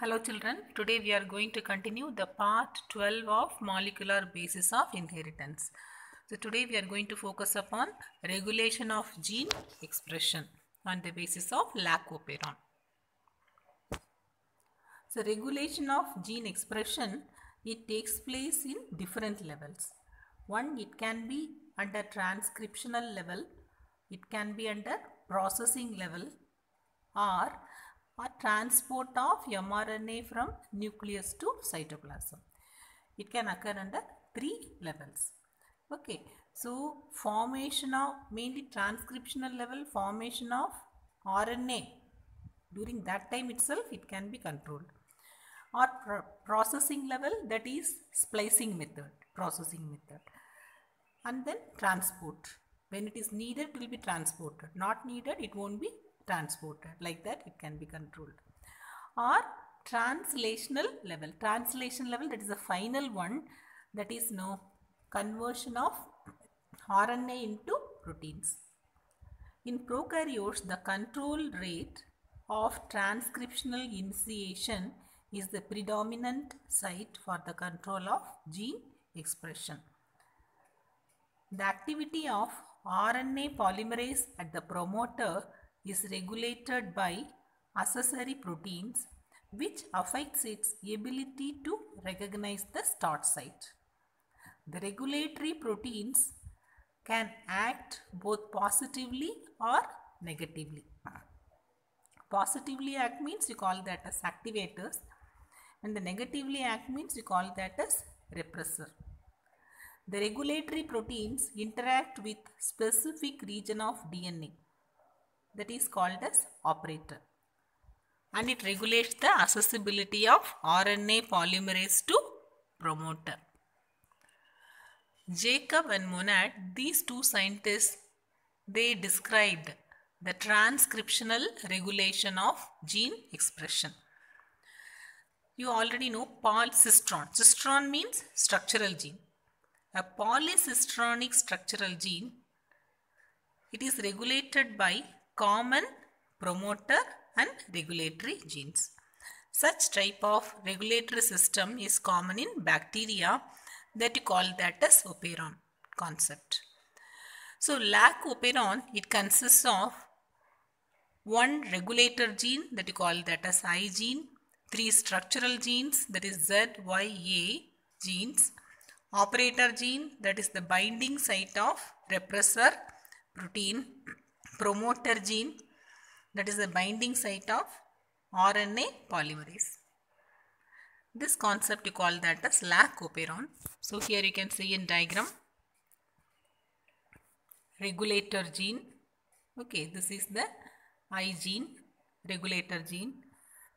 Hello children, today we are going to continue the part 12 of molecular basis of inheritance. So today we are going to focus upon regulation of gene expression on the basis of lac operon. So regulation of gene expression, it takes place in different levels. One, it can be under transcriptional level, it can be under processing level, or transport of mRNA from nucleus to cytoplasm. It can occur under 3 levels. Okay, so formation of mainly transcriptional level, formation of RNA during that time itself it can be controlled, or processing level, that is splicing method, processing method, and then transport. When it is needed, it will be transported. Not needed, it won't be transported. Like that, it can be controlled. Or translational level. Translation level, that is the final one. That is no conversion of RNA into proteins. In prokaryotes, the control rate of transcriptional initiation is the predominant site for the control of gene expression. The activity of RNA polymerase at the promoter is regulated by accessory proteins, which affects its ability to recognize the start site. The regulatory proteins can act both positively or negatively. Positively act means you call that as activators, and the negatively act means you call that as repressor. The regulatory proteins interact with specific region of DNA, that is called as operator, and it regulates the accessibility of RNA polymerase to promoter. Jacob and Monod, these two scientists, they described the transcriptional regulation of gene expression. You already know cystron. Cystron means structural gene. A polycystronic structural gene, it is regulated by common promoter and regulatory genes. Such type of regulatory system is common in bacteria, that you call that as operon concept. So lac operon, it consists of one regulator gene, that you call that as I gene, 3 structural genes, that is Z, Y, A genes, operator gene, that is the binding site of repressor protein, promoter gene, that is the binding site of RNA polymerase. This concept you call that as lac operon. So here you can see in diagram regulator gene. Okay, this is the I gene, regulator gene,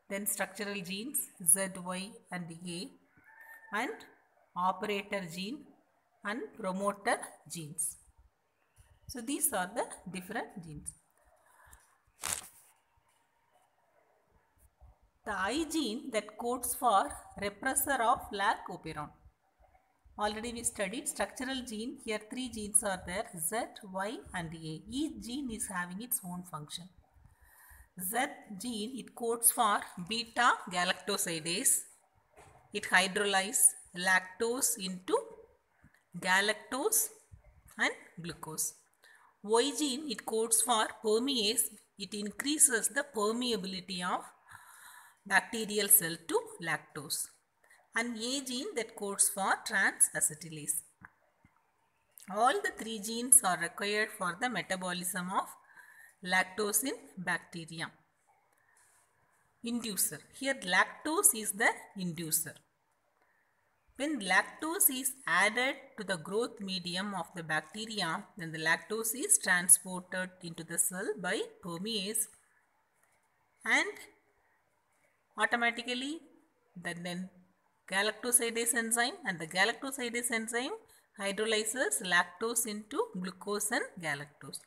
then structural genes Z, Y and A, and operator gene and promoter genes. So these are the different genes. The I gene that codes for repressor of lac operon. Already we studied structural gene. Here 3 genes are there, Z, Y and A. Each gene is having its own function. Z gene, it codes for beta galactosidase. It hydrolyzes lactose into galactose and glucose. Y gene, it codes for permease. It increases the permeability of bacterial cell to lactose. And A gene that codes for trans-acetylase. All the 3 genes are required for the metabolism of lactose in bacteria. Inducer. Here lactose is the inducer. When lactose is added to the growth medium of the bacteria, then the lactose is transported into the cell by permease, and automatically then galactosidase enzyme, and the galactosidase enzyme hydrolyzes lactose into glucose and galactose.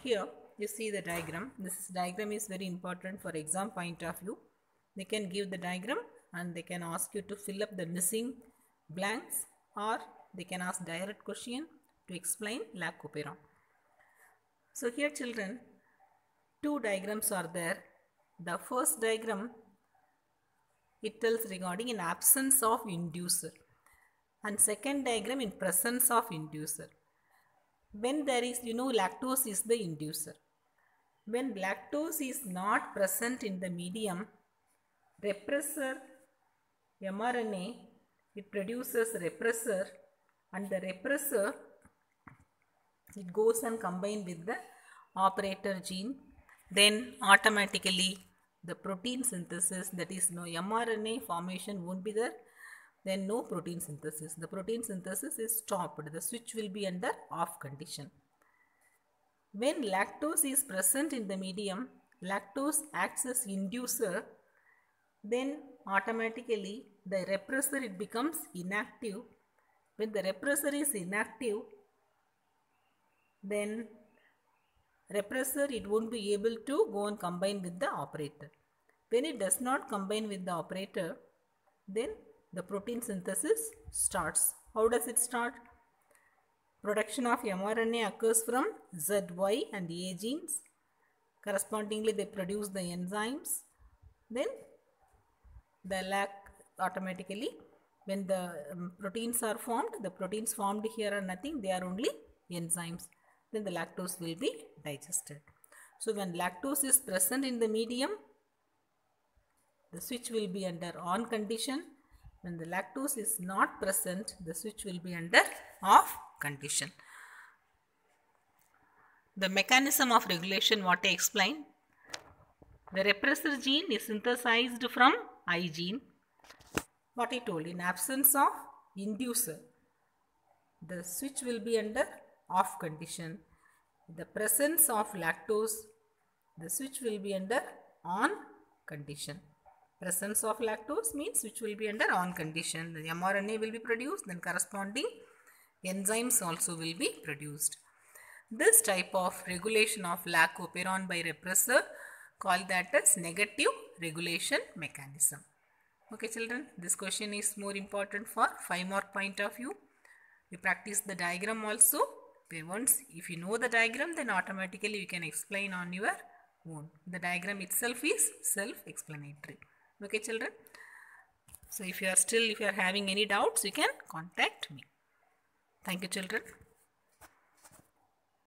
Here you see the diagram. This diagram is very important for exam point of view. They can give the diagram and they can ask you to fill up the missing blanks, or they can ask direct question to explain lac operon. So here children, two diagrams are there. The first diagram, it tells regarding in absence of inducer, and second diagram in presence of inducer. When there is, lactose is the inducer. When lactose is not present in the medium, repressor mRNA, it produces repressor, and the repressor, it goes and combine with the operator gene. Then automatically the protein synthesis, that is no mRNA formation won't be there, then no protein synthesis. The protein synthesis is stopped. The switch will be under off condition. When lactose is present in the medium, lactose acts as inducer, then automatically the repressor, it becomes inactive. When the repressor is inactive, then repressor, it won't be able to go and combine with the operator. When it does not combine with the operator, then the protein synthesis starts. How does it start? Production of mRNA occurs from ZY and A genes. Correspondingly, they produce the enzymes. Then the lac automatically, when the proteins are formed, the proteins formed here are nothing, they are only enzymes. Then the lactose will be digested. So when lactose is present in the medium, the switch will be under on condition. When the lactose is not present, the switch will be under off condition. The mechanism of regulation, what I explained. The repressor gene is synthesized from I gene. What I told, in absence of inducer, the switch will be under off condition. The presence of lactose, the switch will be under on condition. Presence of lactose means switch will be under on condition. The mRNA will be produced, then corresponding enzymes also will be produced. This type of regulation of lac operon by repressor, call that as negative regulation mechanism. Okay children, this question is more important for 5 mark point of view. We practice the diagram also. Once if you know the diagram, then automatically you can explain on your own. The diagram itself is self-explanatory. Okay children. So if you are having any doubts, you can contact me. Thank you children.